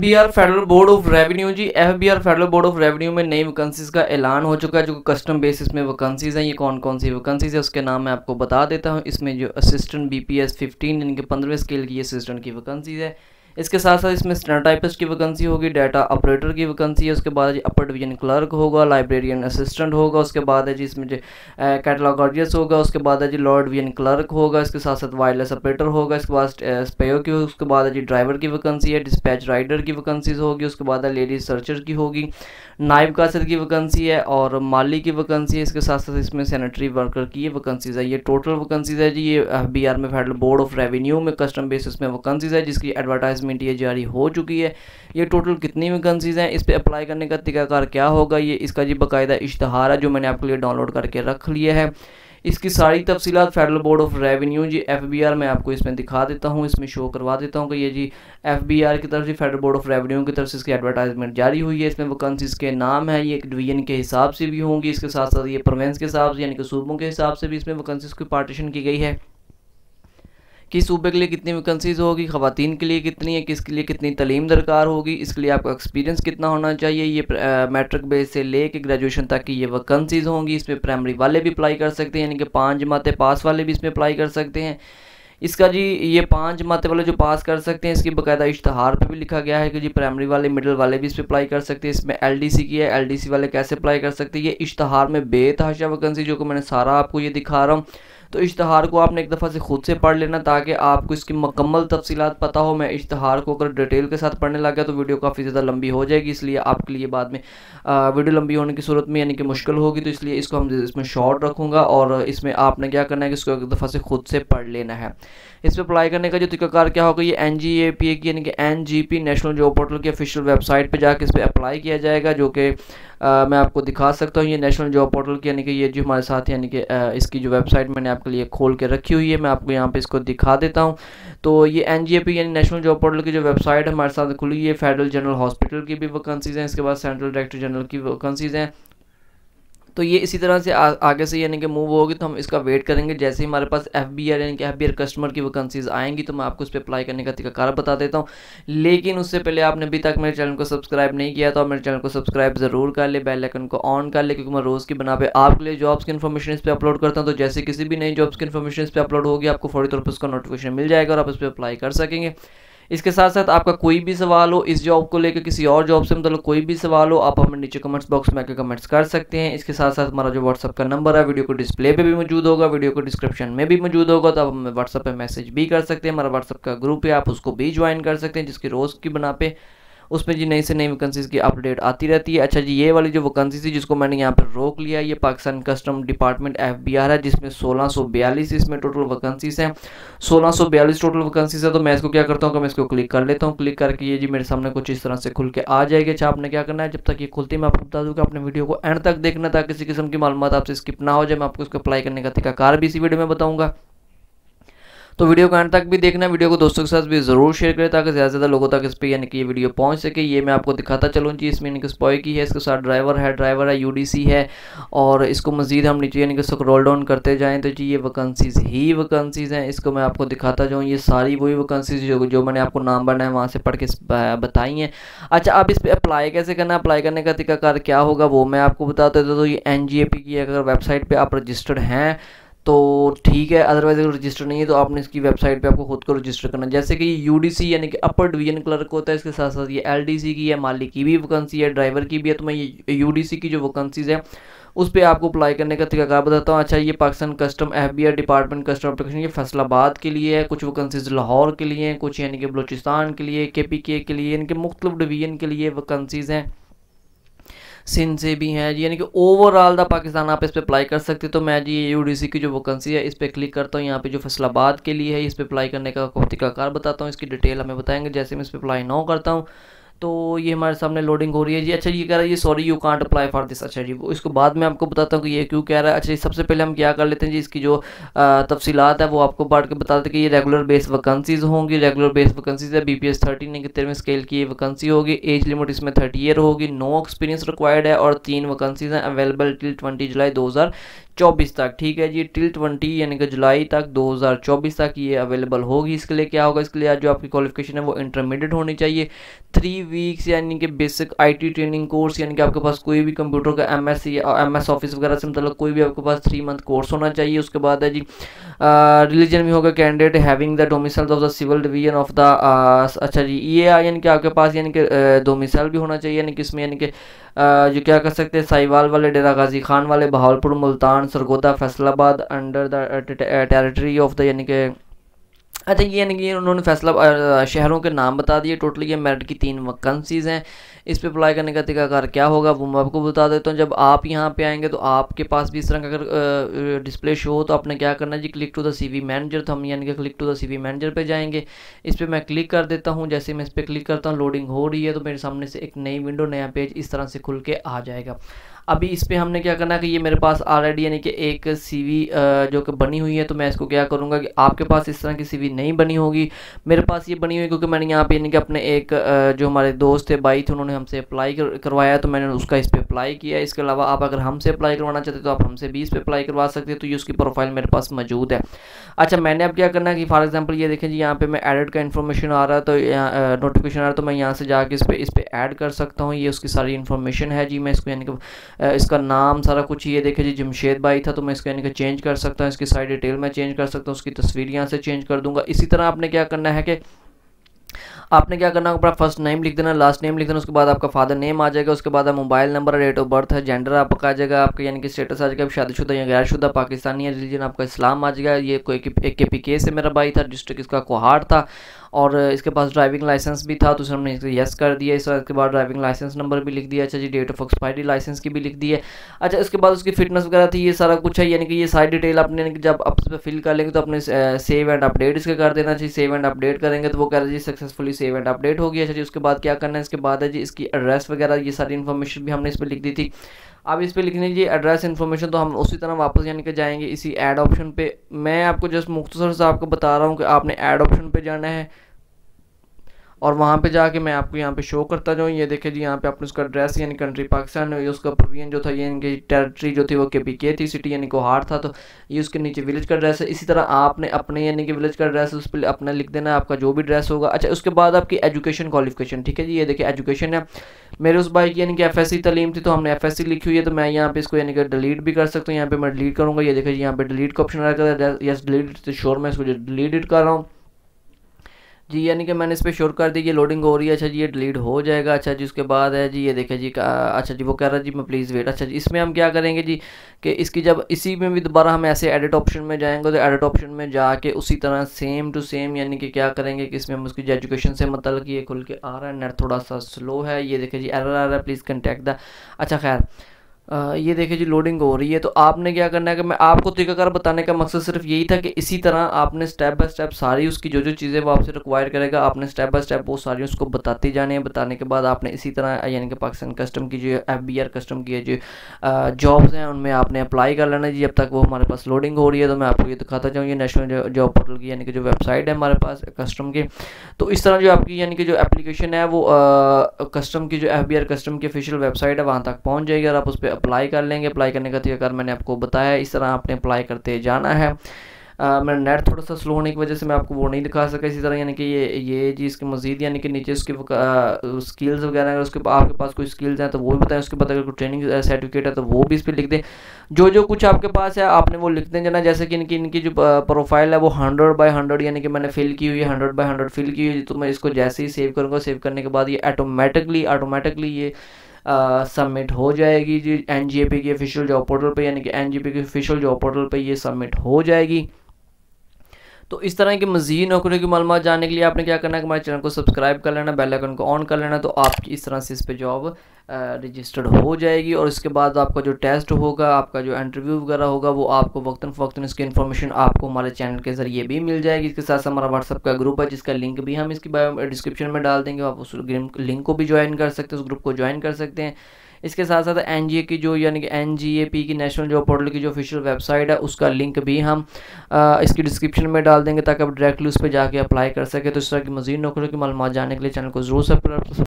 FBR federal board of revenue जी, FBR federal board of revenue में नई vacancies का ऐलान हो चुका है। जो कस्टम बेसिस में वैकेंसीज हैं, ये कौन कौन सी वैकेंसीज है उसके नाम मैं आपको बता देता हूँ। इसमें जो असिस्टेंट BPS 15 यानी कि 15वें स्केल की असिस्टेंट की वैकेंसीज है। इसके साथ साथ इसमें स्टेनोटाइपिस्ट की वैकेंसी होगी, डाटा ऑपरेटर की वैकेंसी है, उसके बाद जी अपर डिवीजन क्लर्क होगा, लाइब्रेरियन असिस्टेंट होगा, उसके बाद है जी इसमें जो कैटलॉगर्जियस होगा, उसके बाद है जी लॉर्ड डिवीजन क्लर्क होगा, इसके साथ साथ वायरलेस ऑपरेटर होगा, इसके बाद स्पेयो की, उसके बाद है जी ड्राइवर की वैकेंसी है, डिस्पैच राइडर की वैकेंसीज होगी, उसके बाद है लेडी सर्चर की होगी, नायब कासिर की वैकेंसी है और माली की वैकेंसी है। इसके साथ साथ इसमें सैनिटरी वर्कर की वैकेंसीज है। ये टोटल वैकेंसीज है जी, ये FBR में फेडरल बोर्ड ऑफ रेवेन्यू में कस्टम बेसिस में वैकेंसीज है, जिसकी एडवर्टाइजमेंट ये जारी हो चुकी है। ये टोटल कितनी वैकेंसीज हैं, इस पर अप्लाई करने का तरीकाकार क्या होगा, ये इसका जी बाकायदा इश्तहार है जो मैंने आपके लिए डाउनलोड करके रख लिया है। इसकी सारी तफसीलात फेडरल बोर्ड ऑफ रेवेन्यू जी FBR में आपको इसमें दिखा देता हूँ, इसमें शो करवा देता हूँ कि ये जी FBR की तरफ से फेडरल बोर्ड ऑफ रेवेन्यू की तरफ से इसकी एडवर्टाइजमेंट जारी हुई है। इसमें वैकेंसीज के नाम है, ये डिवीजन के हिसाब से भी होंगी, इसके साथ साथ ये प्रोविंस के हिसाब से यानी कि सूबों के हिसाब से भी इसमें वैकेंसीज की पार्टीशन की गई है कि सूबे के लिए कितनी वैकेंसीज होगी, ख़वातीन के लिए कितनी है, किसके लिए कितनी तालीम दरकार होगी, इसके लिए आपका एक्सपीरियंस कितना होना चाहिए। ये मैट्रिक बेस से लेके ग्रेजुएशन तक की ये वैकेंसीज होंगी। इसमें प्राइमरी वाले भी अप्लाई कर सकते हैं, यानी कि 5 जमातें पास वाले भी इसमें अप्लाई कर सकते हैं। इसका जी ये 5 जमातें वाले जो पास कर सकते हैं, इसकी बाकायदा इश्तहार पे भी लिखा गया है कि जी प्राइमरी वाले मिडिल वाले भी इस पर अप्लाई कर सकते हैं। इसमें LDC की है, LDC वाले कैसे अप्लाई कर सकते हैं, ये इश्तहार में बेतहाशा वैकेंसी जो कि मैंने सारा आपको ये दिखा रहा हूँ। तो इश्तहार को आपने एक दफ़ा से खुद से पढ़ लेना ताकि आपको इसकी मुकम्मल तफसीलात पता हो। मैं इश्तहार को अगर डिटेल के साथ पढ़ने लग गया तो वीडियो काफ़ी ज़्यादा लंबी हो जाएगी, इसलिए आपके लिए बाद में वीडियो लंबी होने की सूरत में यानी कि मुश्किल होगी, तो इसलिए इसको हम इसमें शॉर्ट रखूँगा और इसमें आपने क्या करना है कि इसको एक दफ़ा से खुद से पढ़ लेना है। इस पर अप्लाई करने का जो तरीकाकार क्या होगा, ये NGAPA की यानी कि NGP नेशनल जॉब पोर्टल की ऑफिशियल वेबसाइट पे जाके इस पर अप्लाई किया जाएगा, जो कि मैं आपको दिखा सकता हूँ। ये नेशनल जॉब पोर्टल की यानी कि ये जो हमारे साथ यानी कि इसकी जो वेबसाइट मैंने आपके लिए खोल के रखी हुई है, मैं आपको यहाँ पे इसको दिखा देता हूँ। तो ये NGAPA यानी नेशनल जॉब पोर्टल की जो वेबसाइट हमारे साथ खुली है, फेडरल जनरल हॉस्पिटल की भी वैकेंसीज हैं, इसके बाद सेंट्रल डायरेक्टर जनरल की वैकेंसीज हैं। तो ये इसी तरह से आगे से यानी कि मूव होगी, तो हम इसका वेट करेंगे। जैसे ही हमारे पास FBR यानी कि FBR कस्टमर की वैकेंसीज आएंगी तो मैं आपको इस पर अप्लाई करने का तरीकाकार बता देता हूँ। लेकिन उससे पहले आपने अभी तक मेरे चैनल को सब्सक्राइब नहीं किया तो आप मेरे चैनल को सब्सक्राइब ज़रूर कर ले, बेल आइकन को ऑन कर ले, क्योंकि मैं रोज़ की बना पे आपके लिए जॉब्स की इन्फॉर्मेशन इस पर अपलोड करता हूँ। तो जैसे किसी भी नई जॉब्स की इन्फॉर्मेशन इस पर अपलोड होगी, आपको फौरी तौर पर उसका नोटिफिकेशन मिल जाएगा और आप इस पर अप्लाई कर सकेंगे। इसके साथ साथ आपका कोई भी सवाल हो इस जॉब को लेकर, किसी और जॉब से मतलब कोई भी सवाल हो, आप हमें नीचे कमेंट्स बॉक्स में आकर कमेंट्स कर सकते हैं। इसके साथ साथ हमारा जो व्हाट्सअप का नंबर है वीडियो को डिस्प्ले पे भी मौजूद होगा, वीडियो को डिस्क्रिप्शन में भी मौजूद होगा, तो आप हमें व्हाट्सअप पे मैसेज भी कर सकते हैं। हमारा व्हाट्सअप का ग्रुप है, आप उसको भी ज्वाइन कर सकते हैं, जिसकी रोज़ की बना पे उसमें जी नई से नई वैकेंसीज की अपडेट आती रहती है। अच्छा जी, ये वाली जो वैकेंसी थी जिसको मैंने यहाँ पर रोक लिया, ये पाकिस्तान कस्टम डिपार्टमेंट FBR है, जिसमें 1642 इसमें टोटल वैकेंसीज हैं। 1642 टोटल वैकेंसीज है। तो मैं इसको क्या करता हूँ कि मैं इसको क्लिक कर लेता हूँ। क्लिक करके ये जी मेरे सामने कुछ इस तरह से खुल के आ जाएगी। अच्छा, आपने क्या करना है, जब तक ये खुलती है मैं आपको बता दूँ कि आपने वीडियो को एंड तक देखना, ताकि किसी किस्म की मालूमात आपसे स्किप ना हो जाए। मैं आपको इसको अप्लाई करने का तरीकाकार भी इसी वीडियो में बताऊँगा, तो वीडियो को एंड तक भी देखना। वीडियो को दोस्तों के साथ भी ज़रूर शेयर करें ताकि ज़्यादा से ज़्यादा लोगों तक इस पर यानी कि ये वीडियो पहुंच सके। ये मैं आपको दिखाता चलूँ जी, इसमें यानी कि स्पॉय की है, इसके साथ ड्राइवर है, UDC है, और इसको मज़ीद हम नीचे यानी कि स्क्रॉल डाउन करते जाएँ तो जी ये वैकेंसीज़ ही वैकेंसीज़ हैं। इसको मैं आपको दिखाता जाऊँ, ये सारी वही वैकेंसीज़ जो मैंने आपको नाम बनाया वहाँ से पढ़ के बताई हैं। अच्छा, अब इस पर अप्लाई कैसे करना, अप्लाई करने का तरीकाकार क्या होगा वो मैं आपको बताता था। तो ये NGAPA की अगर वेबसाइट पर आप रजिस्टर्ड हैं तो ठीक है, अदरवाइज अगर रजिस्टर नहीं है तो आपने इसकी वेबसाइट पे आपको खुद को रजिस्टर करना है। जैसे कि UDC यानी कि अपर डिवीजन क्लर्क होता है, इसके साथ साथ ये LDC की है, माली की भी वैकेंसी है, ड्राइवर की भी है। तो मैं ये UDC की जो वैकेंसीज है उस पर आपको अप्लाई करने का तरीका बताता हूँ। अच्छा, ये Pakistan custom FBR department custom application ये फैसलाबाद के लिए है, कुछ वैकेंसीज लाहौर के लिए हैं, कुछ यानी कि बलूचिस्तान के लिए, KPK के लिए, यानी कि मुख्तलिफ डिवीजन के लिए वैकेंसीज हैं, सिंध से भी हैं जी, यानी कि ओवरऑल दा पाकिस्तान आप इस पर अप्लाई कर सकते। तो मैं जी UDC की जो वैकेंसी है इस पर क्लिक करता हूँ। यहाँ पे जो फैसलाबाद के लिए है इस पर अप्लाई करने का तरीकाकार बताता हूँ, इसकी डिटेल हमें बताएंगे। जैसे मैं इस पर अप्लाई ना करता हूँ तो ये हमारे सामने लोडिंग हो रही है जी। अच्छा, ये कह रहा है ये sorry you can't apply for this. अच्छा जी, वो इसको बाद में आपको बताता हूँ कि ये क्यों कह रहा है। अच्छा, सबसे पहले हम क्या कर लेते हैं जी, इसकी जो तफसीलात है वो आपको बांट के बता देते कि ये रेगुलर बेस वैकेंसीज होंगी। रेगुलर बेस वैकेंसीज है, BPS 13 की 13वें स्केल की ये वैकेंसी होगी। एज लिमिट इसमें 30 ईयर होगी, नो एक्सपीरियंस रिक्वायर्ड है, और 3 वैकेंसीज हैं अवेलेबल टिल 20 जुलाई 24 तक, ठीक है जी, टिल 20 यानी कि जुलाई तक 2024 तक ये अवेलेबल होगी। इसके लिए क्या होगा, इसके लिए जो आपकी क्वालिफिकेशन है वो इंटरमीडिएट होनी चाहिए। 3 वीक्स यानी कि बेसिक आईटी ट्रेनिंग कोर्स, यानी कि आपके पास कोई भी कंप्यूटर का एमएस या एमएस ऑफिस वगैरह से मतलब कोई भी आपके पास 3 मंथ कोर्स होना चाहिए। उसके बाद है जी रिलीजन भी होगा, candidate having the domicile of the civil division of the, अच्छा जी, ये यानी कि आपके पास यानी कि डोमिसाइल भी होना चाहिए, यानी कि इसमें यानी कि जो क्या कर सकते हैं, साहिवाल वाले, डेरा गाजी खान वाले, Bahawalpur, Multan, Sargodha, Faisalabad under the territory of the, यानी कि अच्छा ये यानी कि उन्होंने फैसला शहरों के नाम बता दिए। टोटली ये मेरिट की 3 वैकेंसीज़ हैं। इस पे अप्लाई करने का तरीकाकार क्या होगा वो मैं आपको बता देता हूँ। जब आप यहाँ पे आएंगे तो आपके पास भी इस तरह का अगर डिस्प्ले शो हो तो आपने क्या करना है जी, click to the CV manager. तो हम यानी कि click to the CV manager पे जाएंगे। इस पर मैं क्लिक कर देता हूँ। जैसे मैं इस पर क्लिक करता हूँ, लोडिंग हो रही है तो मेरे सामने से एक नई विंडो, नया पेज इस तरह से खुल के आ जाएगा। अभी इस पर हमने क्या करना है कि ये मेरे पास ऑलरेडी यानी कि एक सीवी जो कि बनी हुई है, तो मैं इसको क्या करूँगा कि आपके पास इस तरह की सीवी नहीं बनी होगी, मेरे पास ये बनी हुई क्योंकि मैंने यहाँ पे यानी कि अपने एक जो हमारे दोस्त थे, भाई थे, उन्होंने हमसे अप्लाई करवाया तो मैंने उसका इस पर अप्लाई किया। इसके अलावा आप अगर हमसे अप्लाई करवाना चाहते तो आप हमसे भी इस पर अप्लाई करवा सकते हैं। तो ये उसकी प्रोफाइल मेरे पास मौजूद है। अच्छा, मैंने अब क्या करना है कि फॉर एग्जांपल ये देखें जी, यहाँ पे मैं एडिट का इन्फॉर्मेशन आ रहा है, तो नोटिफिकेशन आ रहा है, तो मैं यहाँ से जाके इस पे ऐड कर सकता हूँ। ये उसकी सारी इन्फॉर्मेशन है जी। मैं इसको यानी कि इसका नाम सारा कुछ ये देखे जी, जमशेद भाई था, तो मैं इसको यानी कि चेंज कर सकता हूँ। इसकी सारी डिटेल मैं चेंज कर सकता हूँ, उसकी तस्वीर यहाँ से चेंज कर दूंगा। इसी तरह आपने क्या करना है कि आपने क्या करना है, अपना फर्स्ट नेम लिख देना, लास्ट नेम लिख देना, उसके बाद आपका फादर नेम आ जाएगा, उसके बाद mobile number, date of birth है, जेंडर आपका आ जाएगा, आपका यानी कि स्टेटस आ जाएगा, शादीशुदा या गैरशुदा, पाकिस्तानी है, रिलीजन आपका इस्लाम आ जाएगा। ये कोई एक KPK से मेरा भाई था, डिस्ट्रिक्ट इसका कोहाट था, और इसके पास ड्राइविंग लाइसेंस भी था, तो हमने इसको यस कर दिया। इसके बाद ड्राइविंग लाइसेंस नंबर भी लिख दिया। अच्छा जी, डेट ऑफ एक्सपायरी लाइसेंस की भी लिख दी है। अच्छा, इसके बाद उसकी फिटनेस वगैरह थी, ये सारा कुछ है, यानी कि ये सारी डिटेल आपने जब आप इस पर फिल कर लेंगे तो अपने सेव एंड अपडेट इसके कर देना चाहिए। सेव एंड अपडेट करेंगे तो वो कह रहा है जी सक्सेसफुली सेव एंड अपडेट हो गया। अच्छा जी, उसके बाद क्या करना है, इसके बाद है जी इसकी एड्रेस वगैरह, ये सारी इन्फॉर्मेशन भी हमने इस पर लिख दी थी। अब इस पे लिखने जी एड्रेस इन्फॉर्मेशन, तो हम उसी तरह वापस यानी कि जाएंगे इसी ऐड ऑप्शन पे। मैं आपको जस्ट मुख्तसर से आपको बता रहा हूँ कि आपने ऐड ऑप्शन पे जाना है और वहाँ पे जाके मैं आपको यहाँ पे शो करता जाऊँ। ये देखे जी, यहाँ पे आपने उसका एड्रेस यानी कंट्री पाकिस्तान, ये उसका प्रोविजन जो था, ये इनकी टेरिटरी जो थी वो KPK थी, सिटी यानी कोहाट था, तो ये उसके नीचे विलेज का एड्रेस है। इसी तरह आपने अपने यानी कि विलेज का एड्रेस उस पर अपना लिख देना है, आपका जो भी एड्रेस होगा। अच्छा, उसके बाद आपकी एजुकेशन क्वालिफिकेशन, ठीक है जी, ये देखिए एजुकेशन है। मेरे उस भाई की यानी कि FSC तालीम थी, तो हमने FSC लिखी हुई है, तो मैं यहाँ पे इसको यानी कि डिलीट भी कर सकता हूँ। यहाँ पे मैं डिलीट करूँगा, ये देखिए जी, यहाँ पे डिलीट का ऑप्शन आ जाता है, यस डिलीट, तो श्योर मैं इसको डिलीट कर रहा हूँ जी, यानी कि मैंने इस पर श्योर कर दी। ये लोडिंग हो रही है। अच्छा जी, ये डिलीट हो जाएगा। अच्छा जी, उसके बाद है जी, ये देखें जी, अच्छा जी, वो कह रहा है जी मैं प्लीज़ वेट। अच्छा जी, इसमें हम क्या करेंगे जी कि इसकी जब इसी में भी दोबारा हम ऐसे एडिट ऑप्शन में जाएंगे तो एडिट ऑप्शन में जाके उसी तरह सेम टू सेम यानी कि क्या करेंगे कि इसमें हम उसकी जो एजुकेशन से मतलब ये खुल के आ रहा है, नेट थोड़ा सा स्लो है, ये देखें जी एरर आ रहा है, प्लीज़ कंटेक्ट द। अच्छा खैर, ये देखिए जी लोडिंग हो रही है। तो आपने क्या करना है कि मैं आपको तरीकाकार बताने का मकसद सिर्फ यही था कि इसी तरह आपने स्टेप बाय स्टेप सारी उसकी जो जो चीज़ें वो आपसे रिक्वायर करेगा, आपने स्टेप बाय स्टेप वो सारी उसको बताते जाने हैं। बताने के बाद आपने इसी तरह यानी कि पाकिस्तान कस्टम की जो FBR कस्टम की जो जॉब्स हैं उनमें आपने अप्लाई कर लेना जी। जब तक वो हमारे पास लोडिंग हो रही है तो मैं आपको ये दिखाता जाऊँ, ये नेशनल जॉब पोर्टल की यानी कि जो वेबसाइट है हमारे पास कस्टम की। तो इस तरह जो आपकी यानी कि जो एप्लीकेशन है वो कस्टम की जो FBR कस्टम की ऑफिशियल वेबसाइट है वहाँ तक पहुँच जाएगी और आप उस पर अप्लाई कर लेंगे। अप्लाई करने का तरीका मैंने आपको बताया, इस तरह आपने अप्लाई करते जाना है। मेरा नेट थोड़ा सा स्लो होने की वजह से मैं आपको वो नहीं दिखा सका। इसी तरह यानी कि ये जी इसके मज़ीद यानी कि नीचे उसकी स्किल्स वगैरह, अगर उसके आपके पास कोई स्किल्स हैं तो वो भी बताएं। उसके बाद अगर कोई ट्रेनिंग सर्टिफिकेट है तो वो भी इस पर लिख दें। जो जो कुछ आपके पास है आपने वो लिख दें जाना। जैसे कि इनकी जो प्रोफाइल है वो 100/100 यानी कि मैंने फिल की हुई है, 100/100 फिल की हुई है। तो मैं इसको जैसे ही सेव करूँगा, सेव करने के बाद ये ऑटोमेटिकली ये सबमिट हो जाएगी जी NGAP की ऑफिशियल जॉब पोर्टल पे, यानी कि NGAP की ऑफिशियल जॉब पोर्टल पे ये सबमिट हो जाएगी। तो इस तरह की मज़ीद नौकरियों की मालूमात जानने के लिए आपने क्या करना है कि हमारे चैनल को सब्सक्राइब कर लेना, बेल आइकन को ऑन कर लेना, तो आपकी इस तरह से इस पर जॉब रजिस्टर्ड हो जाएगी। और इसके बाद आपका जो टेस्ट होगा, आपका जो इंटरव्यू वगैरह होगा वो आपको वक्तन फ़वक्तन इसकी इन्फॉर्मेशन आपको हमारे चैनल के ज़रिए भी मिल जाएगी। इसके साथ हमारा व्हाट्सअप का ग्रुप है जिसका लिंक भी हम इसकी डिस्क्रिप्शन में डाल देंगे, आप उस लिंक को भी ज्वाइन कर सकते हैं, उस ग्रुप को ज्वाइन कर सकते हैं। इसके साथ साथ NGA की जो यानी कि NGAP की नेशनल जॉब पोर्टल की जो ऑफिशियल वेबसाइट है उसका लिंक भी हम इसकी डिस्क्रिप्शन में डाल देंगे ताकि आप डायरेक्टली उस पर जाके अप्लाई कर सकें। तो इस तरह की मज़ीद नौकरियों की मालूमात जानने के लिए चैनल को ज़रूर सब्सक्राइब